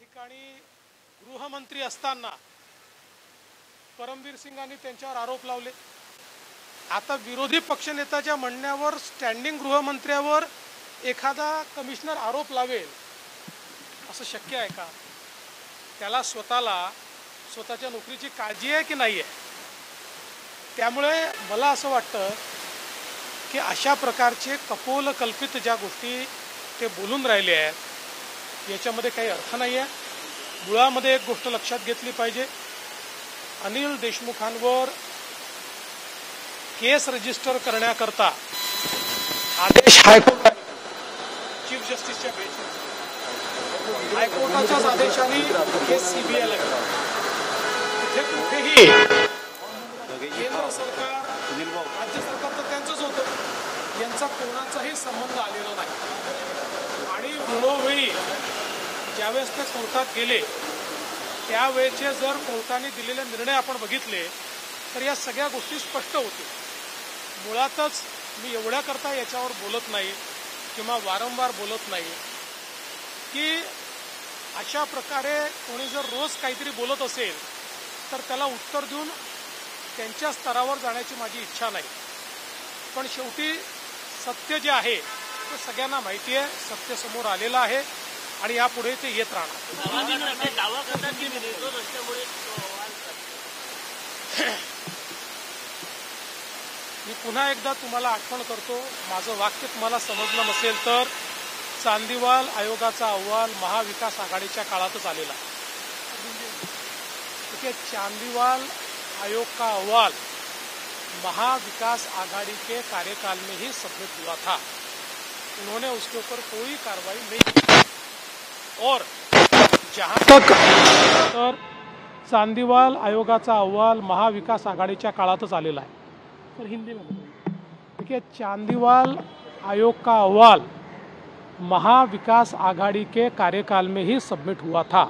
ठिकाणी गृहमंत्री असताना परमवीर सिंगांनी त्यांच्यावर आरोप लावले। आता विरोधी पक्षनेत्याच्या म्हणण्यावर स्टँडिंग गृहमंत्र्यावर एखादा कमिशनर आरोप लावेल असं शक्य आहे का? त्याला स्वतःच्या नोकरीची काळजी आहे की नाही आहे? त्यामुळे मला असं वाटतं की अशा प्रकारचे कपोलकल्पित ज्या गोष्टी ते बोलून राहिले आहेत याच्यामध्ये काही अर्थ नाही आहे। मुळामध्ये एक गोष्ट लक्षात घेतली पाहिजे, अनिल देशमुखांवर केस रजिस्टर करण्याकरता आदेश हायकोर्टाने चीफ जस्टिसच्या बेंचने हायकोर्टाच्याच आदेशाने केस सीबीआयला गेली। तिथे कुठेही केंद्र सरकार राज्य सरकार तर त्यांचंच होतं, यांचा कोणाचाही संबंध आलेला नाही। आणि वेळोवेळी ज्यावेळेस ते कोर्टात गेले त्यावेळेचे जर कोर्टाने दिलेले निर्णय आपण बघितले तर या सगळ्या गोष्टी स्पष्ट होतील। मुळातच मी एवढ्याकरता याच्यावर बोलत नाही किंवा वारंवार बोलत नाही की अशा प्रकारे कोणी जर रोज काहीतरी बोलत असेल तर त्याला उत्तर देऊन त्यांच्या स्तरावर जाण्याची माझी इच्छा नाही। पण शेवटी सत्य जे आहे ते सगळ्यांना माहिती आहे, सत्य समोर आलेलं आहे आणि यापुढे ते येत राहणार। मी पुन्हा एकदा तुम्हाला आठवण करतो, माझं वाक्य तुम्हाला समजलं नसेल तर चांदीवाल आयोगाचा अहवाल महाविकास आघाडीच्या काळातच आलेला आहे। चांदीवाल आयोग का अहवाल महाविकास आघाड़ी के कार्यकाल में ही सबमिट हुआ था। उन्होंने उसके ऊपर कोई कार्रवाई नहीं की। और जहां तक तर चांदीवाल आयोगाचा अहवाल महाविकास आघाडीच्या काळातच आलेला आहे। तर हिंदी में देखिए, चांदीवाल आयोग का अहवाल महाविकास आघाड़ी के कार्यकाल में ही सबमिट हुआ था।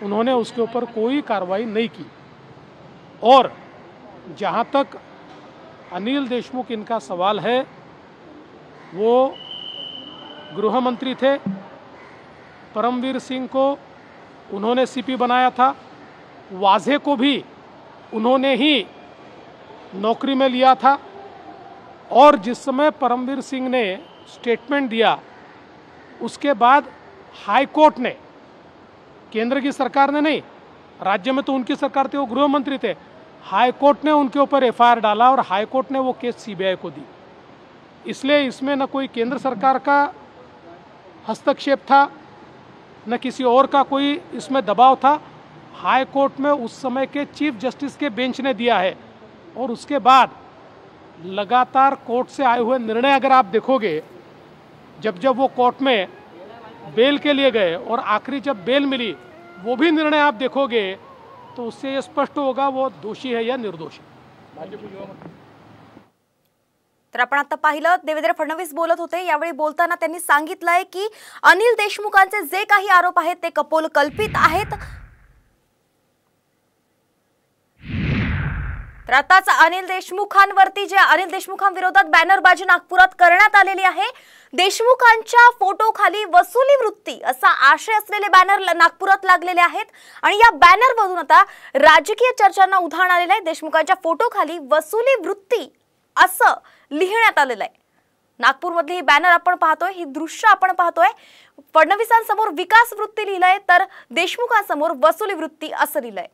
उन्होंने उसके ऊपर कोई कार्रवाई नहीं की। और जहां तक अनिल देशमुख इनका सवाल है, वो गृह मंत्री थे, परमवीर सिंह को उन्होंने सीपी बनाया था, वाजे को भी उन्होंने ही नौकरी में लिया था। और जिस समय परमवीर सिंह ने स्टेटमेंट दिया उसके बाद हाई कोर्ट ने, केंद्र की सरकार ने नहीं, राज्य में तो उनकी सरकार थी, वो गृह मंत्री थे, हाई कोर्ट ने उनके ऊपर एफआईआर डाला और हाई कोर्ट ने वो केस सीबीआई को दी। इसलिए इसमें न कोई केंद्र सरकार का हस्तक्षेप था न किसी और का कोई इसमें दबाव था। हाई कोर्ट में उस समय के चीफ जस्टिस के बेंच ने दिया है। और उसके बाद लगातार कोर्ट से आए हुए निर्णय अगर आप देखोगे, जब जब वो कोर्ट में बेल के लिए गए और आखिरी जब बेल मिली वो भी निर्णय आप देखोगे तो उससे ये स्पष्ट होगा वो दोषी है या निर्दोष है। तर आपण आता पाहिलं, देवेंद्र फडणवीस बोलत होते। यावेळी बोलताना त्यांनी सांगितलंय की अनिल देशमुखांचे जे काही आरोप आहेत ते कपोलकल्पित आहेत। तर आताच अनिल देशमुखांविरोधात बॅनरबाजी नागपुरात करण्यात आलेली आहे। देशमुखांच्या फोटो खाली वसुली वृत्ती असा आशय असलेले बॅनर नागपुरात लागलेले आहेत आणि या बॅनरवरून आता राजकीय चर्चांना उधाण आलेलं आहे। देशमुखांच्या फोटो खाली वसुली वृत्ती असं लिहिण्यात आलेलं आहे। नागपूरमधली ही बॅनर आपण पाहतोय, ही दृश्य आपण पाहतोय। फडणवीसांसमोर विकास वृत्ती लिहिलंय तर देशमुखांसमोर वसुली वृत्ती असं लिहिलंय।